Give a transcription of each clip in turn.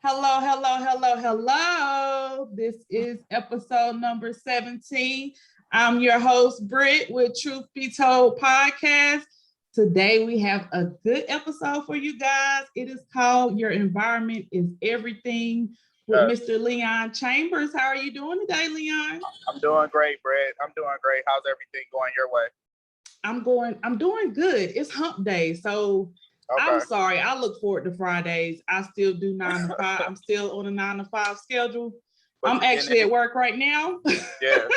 Hello, hello, hello, hello. This is episode number 17. I'm your host, Britt, with Truth Be Told podcast. Today, we have a good episode for you guys. It is called Your Environment is Everything with Mr. Leon Chambers. How are you doing today, Leon? I'm doing great, Britt. I'm doing great. How's everything going your way? I'm doing good. It's hump day, so I'm sorry. I look forward to Fridays. I still do 9 to 5. I'm still on a 9 to 5 schedule. But I'm actually at work right now. Yeah.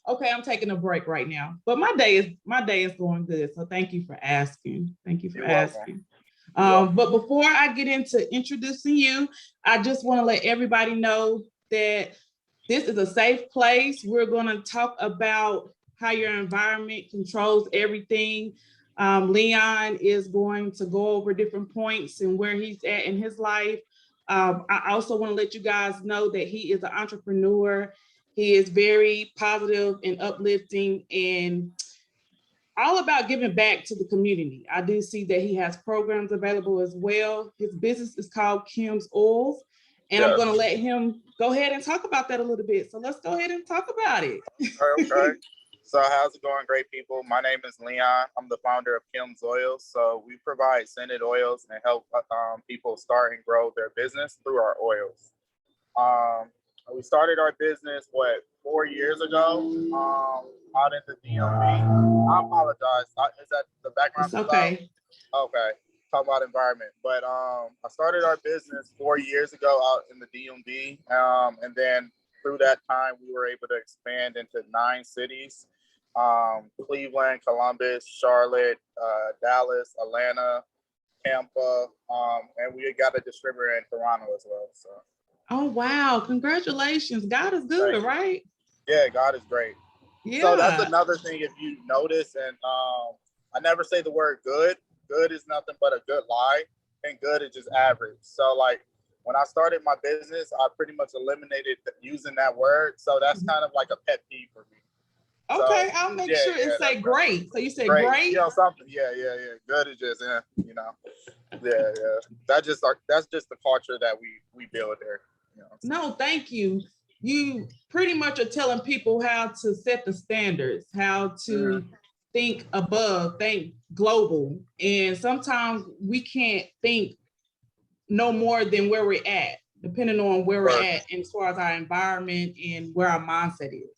Okay, I'm taking a break right now. But my day is going good. So thank you for asking. Thank you for asking. But before I get into introducing you, I just want to let everybody know that this is a safe place. We're going to talk about how your environment controls everything. Leon is going to go over different points and where he's at in his life. I also want to let you guys know that he is an entrepreneur. He is very positive and uplifting and all about giving back to the community. I do see that he has programs available as well. His business is called Kymz Oils, and I'm going to let him go ahead and talk about that a little bit. So let's go ahead and talk about it. Okay. So how's it going, great people? My name is Leon. I'm the founder of Kymz Oils. So we provide scented oils and help people start and grow their business through our oils. We started our business, 4 years ago, out in the DMV. I apologize. Is that the background? It's okay. Okay. Talk about environment. But I started our business 4 years ago out in the DMV. And then through that time, we were able to expand into 9 cities. Cleveland, Columbus, Charlotte, Dallas, Atlanta, Tampa, and we got a distributor in Toronto as well. So. Oh wow! Congratulations! God is good, right? Yeah, God is great. Yeah. So that's another thing. If you notice, and I never say the word good. Good is nothing but a good lie, and good is just average. So like when I started my business, I pretty much eliminated using that word. So that's kind of like a pet peeve for me. Okay, so, I'll make sure it say great. So you said great? You know, something. Yeah. Good is just, you know. Yeah. That's just the culture that we build there. You know. No, thank you. You pretty much are telling people how to set the standards, how to think above, think global. And sometimes we can't think no more than where we're at, depending on where we're at as far as our environment and where our mindset is.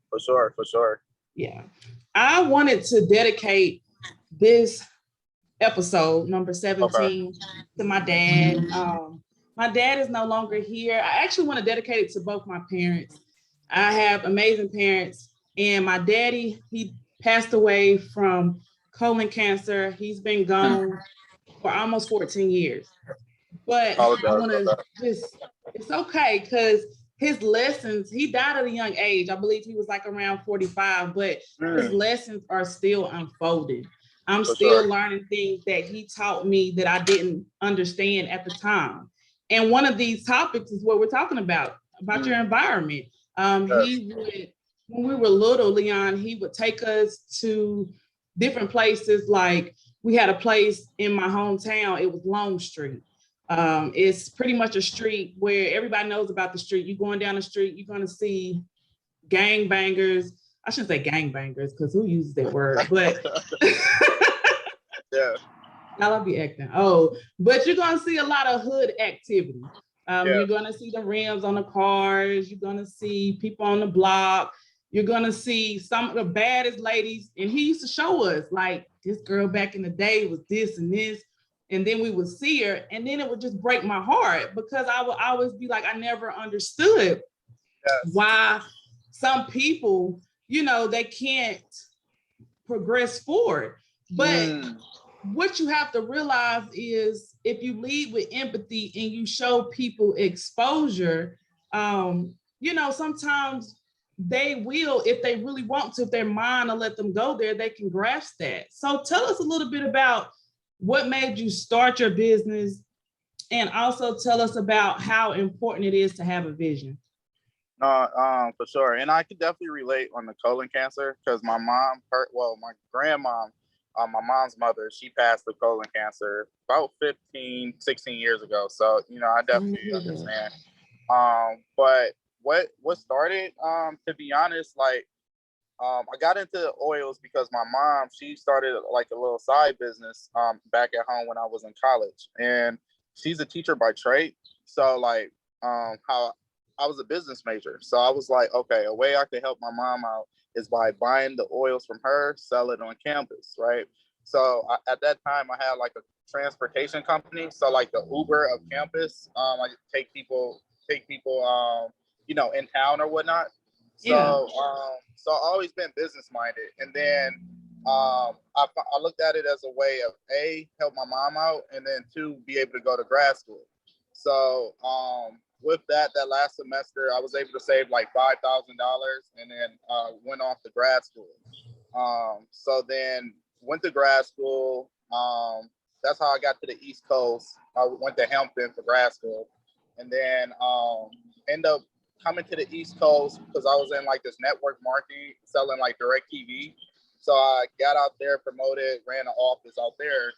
For sure. Yeah. I wanted to dedicate this episode, number 17, to my dad. My dad is no longer here. I actually want to dedicate it to both my parents. I have amazing parents, and my daddy, he passed away from colon cancer. He's been gone for almost 14 years. But I want to it's okay, because his lessons, he died at a young age. I believe he was like around 45, but his lessons are still unfolding. I'm still learning things that he taught me that I didn't understand at the time. And one of these topics is what we're talking about your environment. He would, when we were little, Leon, he would take us to different places. Like we had a place in my hometown, it was Long Street. It's pretty much a street where everybody knows about the street. You're going down the street, you're going to see gangbangers. I shouldn't say gangbangers because who uses that word? But yeah, I'll be acting. But you're going to see a lot of hood activity. You're going to see the rims on the cars. You're going to see people on the block. You're going to see some of the baddest ladies. And he used to show us, like, this girl back in the day was this and this. And then we would see her, and then it would just break my heart because I would always be like, I never understood why some people, you know, they can't progress forward. But what you have to realize is if you lead with empathy and you show people exposure, you know, sometimes they will, if they really want to, if their mind will let them go there, they can grasp that. So tell us a little bit about what made you start your business, and also tell us about how important it is to have a vision. For sure. And I could definitely relate on the colon cancer because my grandmom my mom's mother, she passed of colon cancer about 15, 16 years ago. So, I definitely understand. But what started, to be honest, like, I got into oils because my mom, she started like a little side business back at home when I was in college. And she's a teacher by trade. So like how I was a business major. So I was like, okay, a way I could help my mom out is by buying the oils from her, sell it on campus, right? So at that time, I had like a transportation company. So like the Uber of campus, I take people, in town or whatnot. Yeah. So I always been business minded, and then I looked at it as a way of help my mom out, and then two, be able to go to grad school. So with that last semester, I was able to save like $5,000, and then went off to grad school. So then went to grad school. That's how I got to the East Coast. I went to Hampton for grad school, and then end up coming to the East Coast because I was in like this network marketing, selling like direct TV. So I got out there, promoted, ran an office out there.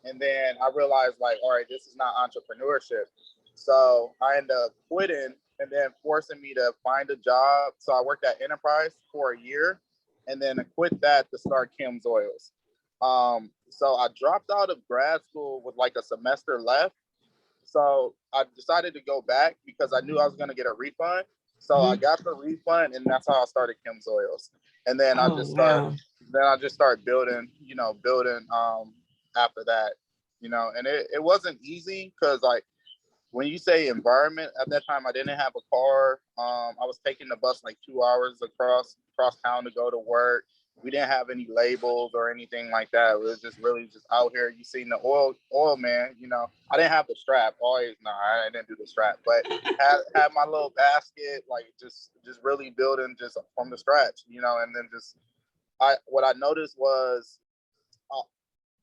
And then I realized like, all right, this is not entrepreneurship. So I ended up quitting and then forcing me to find a job. So I worked at Enterprise for a year and then I quit that to start Kymz Oils. So I dropped out of grad school with like a semester left. So I decided to go back because I knew I was going to get a refund. So I got the refund, and that's how I started Kymz Oils. And then I just started building, after that, and it wasn't easy because like when you say environment, at that time I didn't have a car. I was taking the bus like 2 hours across town to go to work. We didn't have any labels or anything like that. It was just really just out here. You seen the oil man. I didn't have the strap. Always, no, I didn't do the strap, but had my little basket, like just really building just from the scratch, and then what I noticed was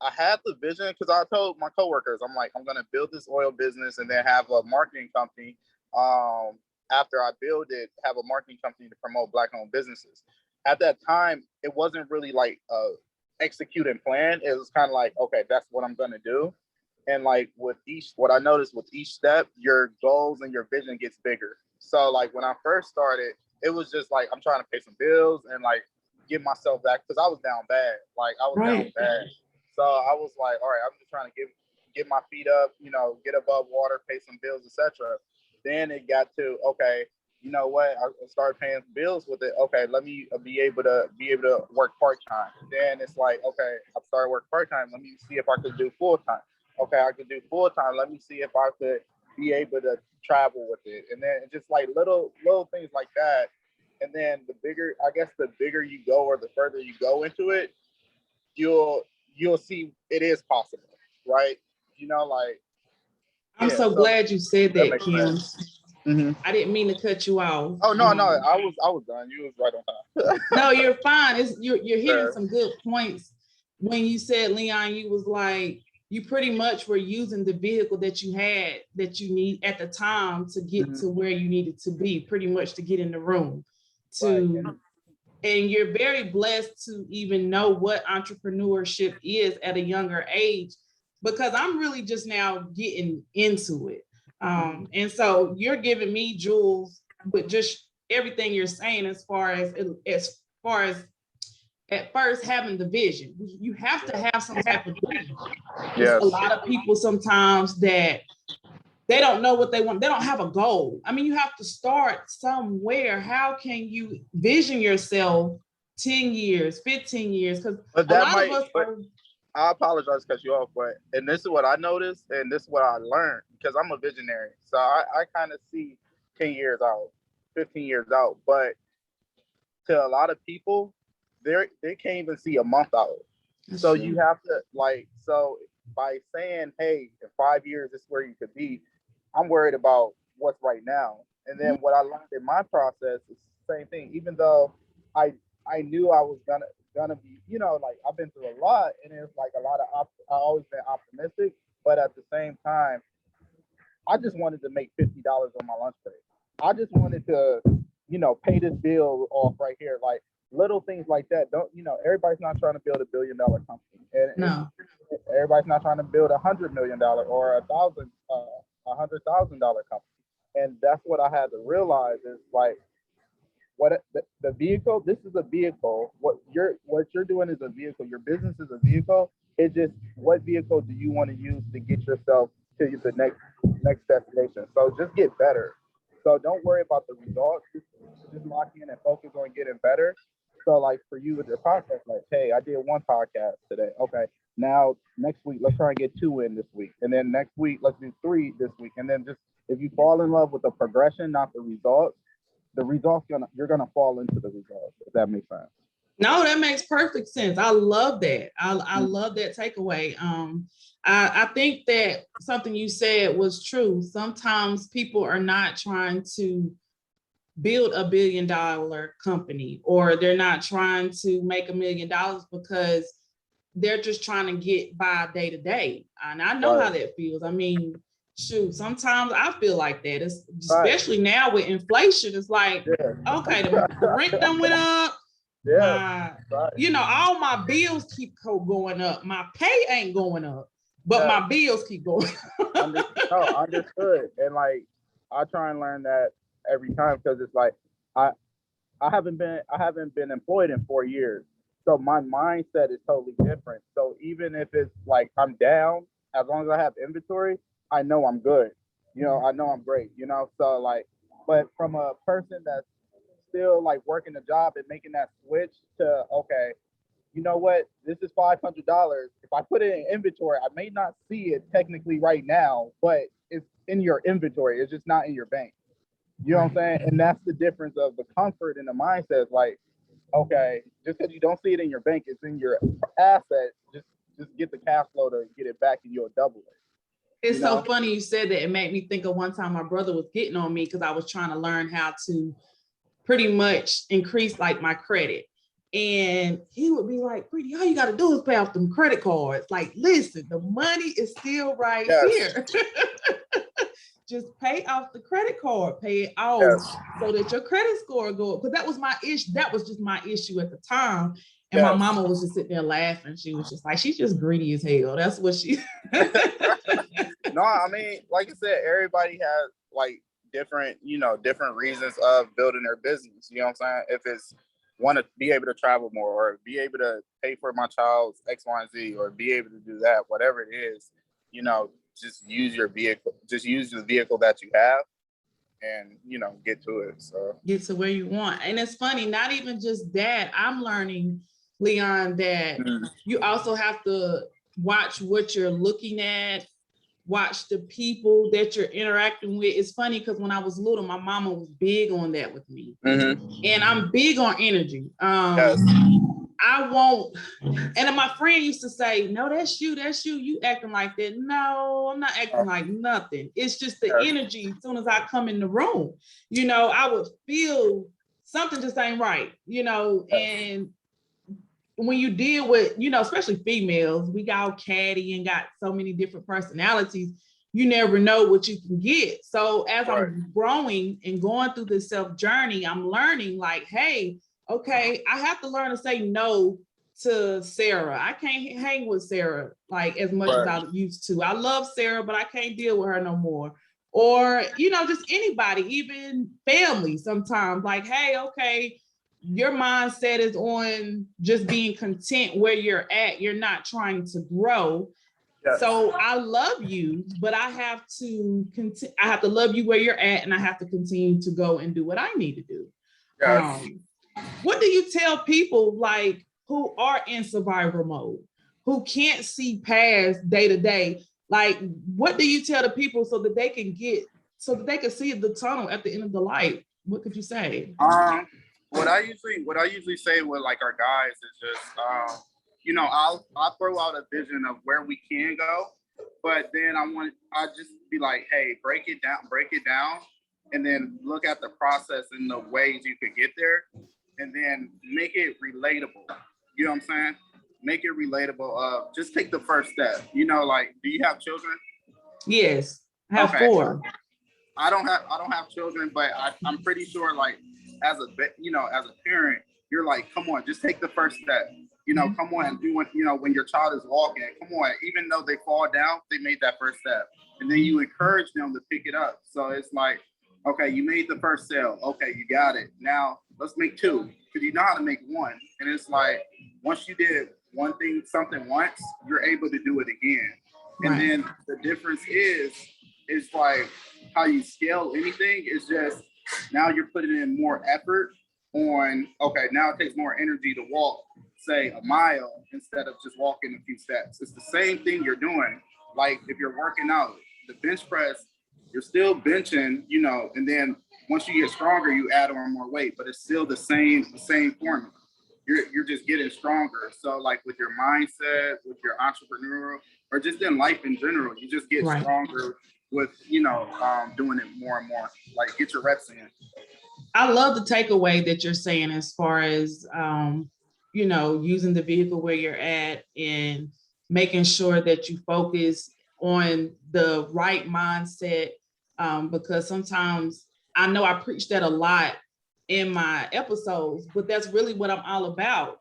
I had the vision because I told my coworkers, I'm like, I'm gonna build this oil business and then have a marketing company. After I build it, have a marketing company to promote Black-owned businesses. At that time, it wasn't really like a executing plan. It was kind of like, okay, that's what I'm gonna do. And like what I noticed with each step, your goals and your vision gets bigger. So like when I first started, it was just like I'm trying to pay some bills and like get myself back because I was down bad. Like I was down bad. So I was like, all right, I'm just trying to get my feet up, get above water, pay some bills, etc. Then it got to, okay, you know what? I started paying bills with it. Okay, let me be able to work part time. Then it's like, okay, I started work part time. Let me see if I could do full time. Okay, I could do full time. Let me see if I could be able to travel with it. And then just like little things like that. And then the bigger you go or the further you go into it, you'll see it is possible, right? Like I'm so glad you said that, Kymz. Mm-hmm. I didn't mean to cut you off. Oh no, I was done. You was right on time. No, you're fine. You're hitting some good points. When you said, Leon, you was like, you pretty much were using the vehicle that you had that you need at the time to get to where you needed to be, pretty much to get in the room. And you're very blessed to even know what entrepreneurship is at a younger age, because I'm really just now getting into it. And so you're giving me jewels with just everything you're saying as far as at first having the vision. You have to have some type of vision. Yes. A lot of people sometimes that they don't know what they want. They don't have a goal. I mean, you have to start somewhere. How can you vision yourself 10 years, 15 years? Because a lot of us are. I apologize to cut you off, and this is what I noticed, and this is what I learned, because I'm a visionary. So I kind of see 10 years out, 15 years out. But to a lot of people, they can't even see a month out. That's so true. You have to so by saying, hey, in 5 years, this is where you could be, I'm worried about what's right now. And then what I learned in my process is the same thing. Even though I knew I was gonna be, I've been through a lot, and it's like a lot of I always been optimistic, but at the same time, I just wanted to make $50 on my lunch break. I just wanted to, pay this bill off right here. Like little things like that. Don't, everybody's not trying to build $1 billion company, and No. everybody's not trying to build $100 million or $100,000 company. And that's what I had to realize is like, what the vehicle, this is a vehicle. What you're doing is a vehicle. Your business is a vehicle. It's just, what vehicle do you want to use to get yourself to the next destination? So just get better. So don't worry about the results. Just lock in and focus on getting better. So like for you with your podcast, like, hey, I did 1 podcast today. Okay, now next week let's try and get 2 in this week, and then next week let's do 3 this week, and then just, if you fall in love with the progression, not the results, you're gonna fall into the results. If that makes sense. No, that makes perfect sense. I love that. I love that takeaway. I think that something you said was true. Sometimes people are not trying to build $1 billion company, or they're not trying to make $1 million because they're just trying to get by day to day. And I know how that feels. I mean, shoot, sometimes I feel like that. It's especially now with inflation. It's like, okay, the rent done went up. All my bills keep going up. My pay ain't going up, but my bills keep going up. Understood. And like, I try and learn that every time, because it's like, I haven't been employed in 4 years. So my mindset is totally different. So even if it's like I'm down, as long as I have inventory, I know I'm good. I know I'm great. So like, but from a person that's still like working a job and making that switch to, okay, you know what, this is $500. If I put it in inventory, I may not see it technically right now, but it's in your inventory. It's just not in your bank. You know what I'm saying? And that's the difference of the comfort and the mindset. It's like, okay, just because you don't see it in your bank, it's in your asset. Just get the cash flow to get it back, and you'll double it. It's so funny you said that. It made me think of one time my brother was getting on me because I was trying to learn how to pretty much increase like my credit. And he would be like, Pretty, all you got to do is pay off them credit cards. Like, listen, the money is still right here. Just pay off the credit card, pay it off so that your credit score go up. Because that was my issue. That was just my issue at the time. And my mama was just sitting there laughing. She was just like, she's just greedy as hell. That's what she. No, I mean, like I said, everybody has like different reasons of building their business. You know what I'm saying? If it's want to be able to travel more, or be able to pay for my child's X, Y, and Z, or be able to do that, whatever it is, just use your vehicle. Just use the vehicle that you have, and get to it. So get to where you want. And it's funny, not even just that. I'm learning, Leon, that you also have to watch what you're looking at, watch the people that you're interacting with. It's funny because when I was little, my mama was big on that with me. And I'm big on energy. I won't, and then my friend used to say, no, that's you, you acting like that. No, I'm not acting like nothing. It's just the energy. As soon as I come in the room, I would feel something just ain't right, and when you deal with, especially females, we got all catty and got so many different personalities, you never know what you can get. So as I'm growing and going through this self journey, I'm learning like, hey, okay, I have to learn to say no to Sarah. I can't hang with Sarah like as much as I used to. I love Sarah, but I can't deal with her no more. Or, just anybody, even family sometimes, like, hey, okay, your mindset is on just being content where you're at. You're not trying to grow. So I love you, but I have to love you where you're at, and I have to continue to go and do what I need to do. What do you tell people like who are in survivor mode, who can't see past day to day? Like, what do you tell the people so that they can see the tunnel at the end of the light? What could you say? What I usually say with like our guys is just, I'll throw out a vision of where we can go, but then I just be like, hey, break it down, and then look at the process and the ways you could get there, and then make it relatable. You know what I'm saying? Make it relatable. Just take the first step. Like, do you have children? Yes, I have 4. I don't have children, but I'm pretty sure, like, as a parent, you're like, come on, just take the first step. You know, come on and do what, you know, when your child is walking, come on, even though they fall down, they made that first step. And then you encourage them to pick it up. So it's like, okay, you made the first sale. Okay, you got it. Now let's make two, because you know how to make one. And it's like, once you did one thing, something once, you're able to do it again. And then the difference is like how you scale anything is just now you're putting in more effort on, okay, now it takes more energy to walk, say, a mile instead of just walking a few steps. It's the same thing you're doing. Like if you're working out, the bench press, you're still benching, you know, and then once you get stronger, you add on more weight, but it's still the same formula. You're just getting stronger. So like with your mindset, with your entrepreneurial, or just in life in general, you just get stronger with, you know, doing it more and more. Like get your reps in. I love the takeaway that you're saying as far as, you know, using the vehicle where you're at and making sure that you focus on the right mindset, because sometimes I know I preach that a lot in my episodes, but that's really what I'm all about.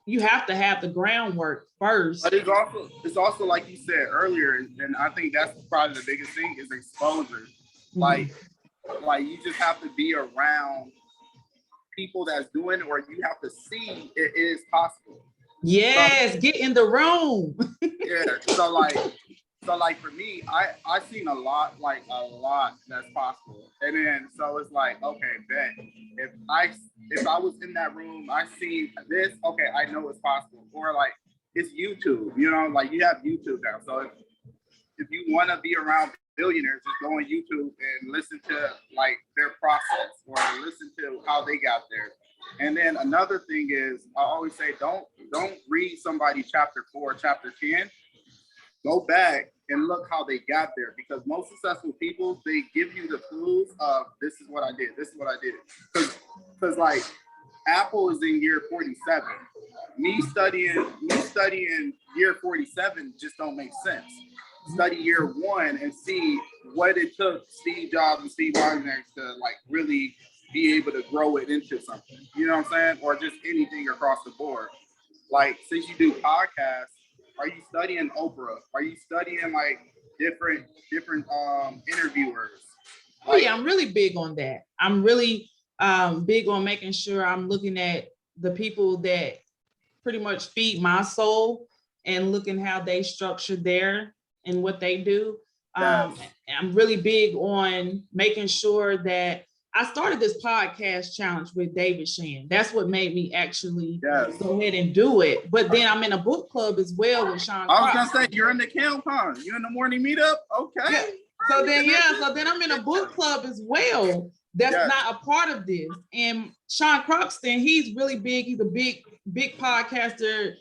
You have to have the groundwork first. But it's also like you said earlier, and I think that's probably the biggest thing is exposure. Like you just have to be around people that's doing it, or you have to see it is possible. Yes, so, get in the room. Yeah. So like for me, I've seen a lot that's possible. And then so it's like, okay, bet. If I was in that room, I seen this, okay, I know it's possible. Or like it's YouTube, you know, like you have YouTube now. So if you want to be around billionaires, just go on YouTube and listen to like their process or listen to how they got there. And then another thing is I always say don't read somebody chapter 4, chapter 10. Go back and look how they got there, because most successful people, they give you the clues of this is what I did, this is what I did. Because like Apple is in year 47. Me studying year 47 just don't make sense. Study year 1 and see what it took Steve Jobs and Steve Wozniak to like really be able to grow it into something. You know what I'm saying? Or just anything across the board. Like since you do podcasts, are you studying Oprah? Are you studying like different interviewers? Oh yeah, I'm really big on that. I'm really big on making sure I'm looking at the people that pretty much feed my soul and looking how they structure their and what they do. I'm really big on making sure that I started this podcast challenge with David Shan. That's what made me actually go ahead and do it. But then I'm in a book club as well with Sean. I was gonna say you're in the camp, huh? You in the morning meetup? Okay. Yeah. So then I'm in a book club as well. That's not a part of this. And Sean Croxton, he's really big. He's a big podcaster.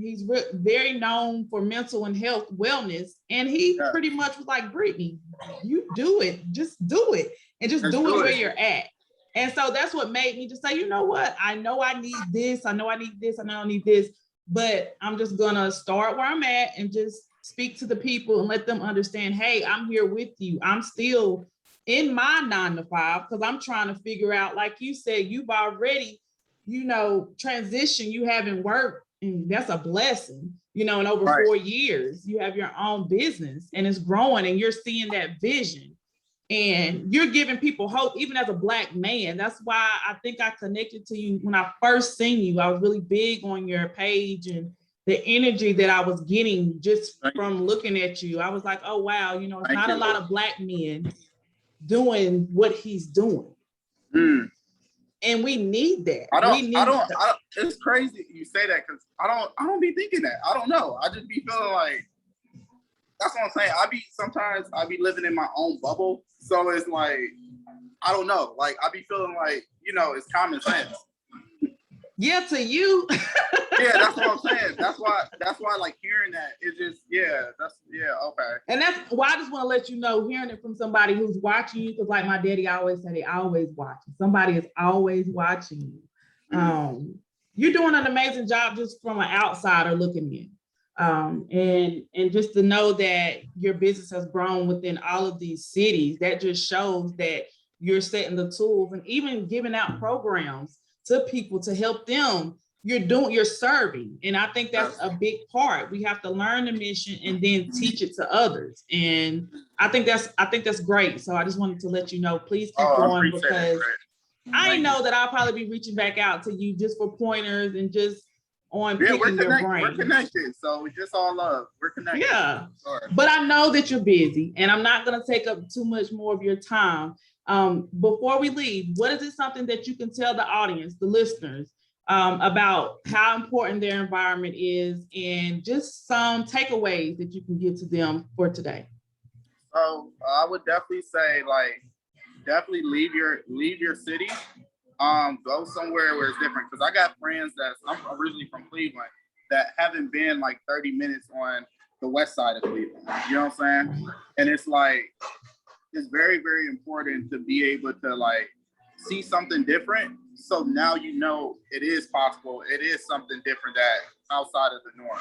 He's very known for mental and health wellness. And he pretty much was like, Brittany, you do it. Just do it. And just do it where you're at. And so that's what made me just say, you know what? I know I need this. I know I need this. I know I need this. But I'm just going to start where I'm at and just speak to the people and let them understand, hey, I'm here with you. I'm still in my 9 to 5 because I'm trying to figure out, like you said, you've already, you know, transition. You haven't worked, and that's a blessing, you know, in over 4 years. You have your own business and it's growing and you're seeing that vision. And you're giving people hope, even as a Black man. That's why I think I connected to you when I first seen you. I was really big on your page and the energy that I was getting just from looking at you. I was like, oh, wow, you know, it's not a lot of Black men doing what he's doing. And we need that. It's crazy you say that because I don't be thinking that. I don't know. I just be feeling like, that's what I'm saying. Sometimes I be living in my own bubble. So it's like, I don't know. Like I be feeling like, you know, it's common sense. Yeah, to you. Yeah, that's what I'm saying. That's why like hearing that, it just, okay. And that's why I just want to let you know, hearing it from somebody who's watching you, because like my daddy always said, they always watching. Somebody is always watching you. You're doing an amazing job just from an outsider looking in. And just to know that your business has grown within all of these cities, that just shows that you're setting the tools and even giving out programs to people to help them, you're serving. And I think that's a big part. We have to learn the mission and then teach it to others. And I think that's great. So I just wanted to let you know, please keep going, because I know that I'll probably be reaching back out to you just for pointers and just on picking your brain. We're connected, so it's just all love. We're connected. Yeah, but I know that you're busy, and I'm not going to take up too much more of your time. Before we leave, what is it something that you can tell the audience, the listeners, about how important their environment is, and just some takeaways that you can give to them for today? So I would definitely say, like, definitely leave your city. Go somewhere where it's different. Because I got friends I'm originally from Cleveland that haven't been like 30 minutes on the west side of Cleveland. You know what I'm saying? And it's like, it's very, very important to be able to like see something different. So now you know it is possible. It is something different that outside of the norm.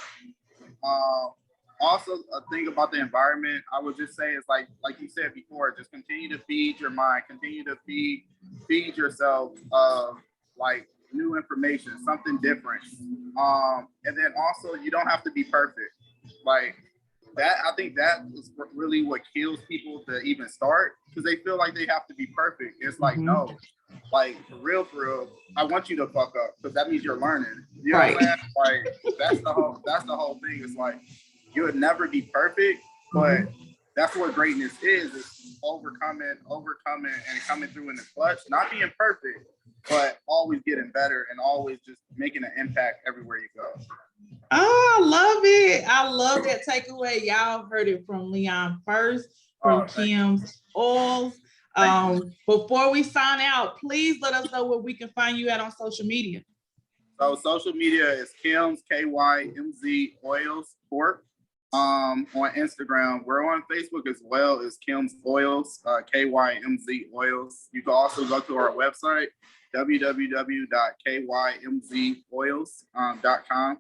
Also, a thing about the environment, I would just say is like you said before, just continue to feed your mind, continue to feed yourself like new information, something different. And then also, you don't have to be perfect. Like that, I think that is really what kills people to even start, because they feel like they have to be perfect. It's like, no, like for real, I want you to fuck up, because that means you're learning. You know what I'm saying? Like that's the whole thing. It's like, you would never be perfect, but that's what greatness is overcoming and coming through in the clutch, not being perfect, but always getting better and always just making an impact everywhere you go. Oh, I love it. I love that takeaway. Y'all heard it from Leon first, from Kymz Oils. Before we sign out, please let us know where we can find you at on social media. So social media is Kymz, Kymz Oils Corp. On Instagram. We're on Facebook as well as Kymz Oils, Kymz Oils. You can also go to our website, www.kymzoils.com.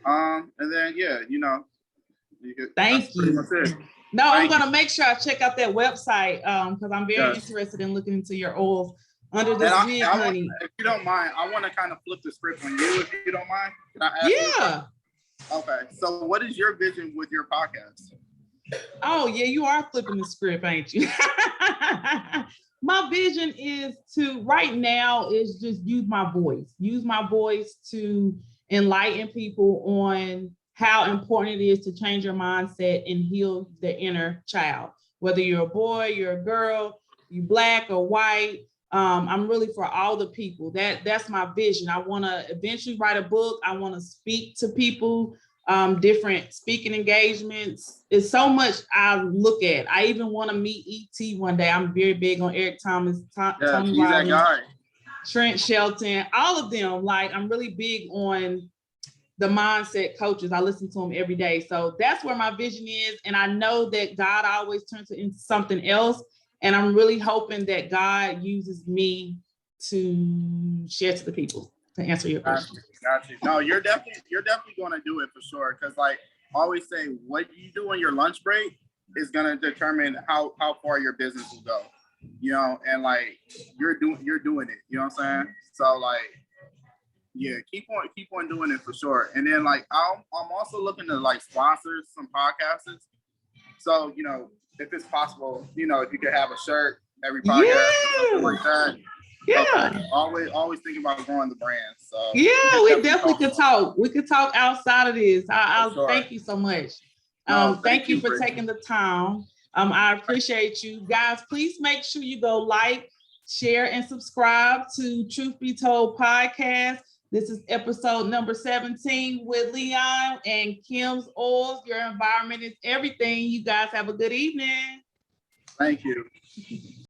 And then, yeah, you know. Thank you. No, I'm going to make sure I check out that website because I'm very interested in looking into your oils under this wig, honey. If you don't mind, I want to kind of flip the script on you, if you don't mind. Can I ask you? Okay, so what is your vision with your podcast? Oh, yeah, you are flipping the script, ain't you? My vision is to, right now, is just use my voice to enlighten people on how important it is to change your mindset and heal the inner child. Whether you're a boy, you're a girl, you Black or white, I'm really for all the people. That's my vision. I want to eventually write a book. I want to speak to people, different speaking engagements. It's so much I look at. I even want to meet E.T. one day. I'm very big on Eric Thomas, Tony Robbins, Trent Shelton, all of them. Like, I'm really big on the mindset coaches. I listen to them every day. So that's where my vision is. And I know that God always turns it into something else. And I'm really hoping that God uses me to share to the people, to answer your question. Got you. No, you're definitely going to do it for sure. Because like I always say, what you do on your lunch break is going to determine how far your business will go. You know, and like you're doing it. You know what I'm saying? So like, yeah, keep on doing it for sure. And then like I'm also looking to like sponsor some podcasters. So, you know, if it's possible, you know, if you could have a shirt every podcast or something like that. Yeah. Okay. Always thinking about growing the brand. So yeah, we definitely could talk. We could talk outside of this. I'll sure. Thank you so much. No, thank you for taking the time. I appreciate you guys. Please make sure you go like, share, and subscribe to Truth Be Told podcast. This is episode number 17 with Leon and Kymz Oils. Your environment is everything. You guys have a good evening. Thank you.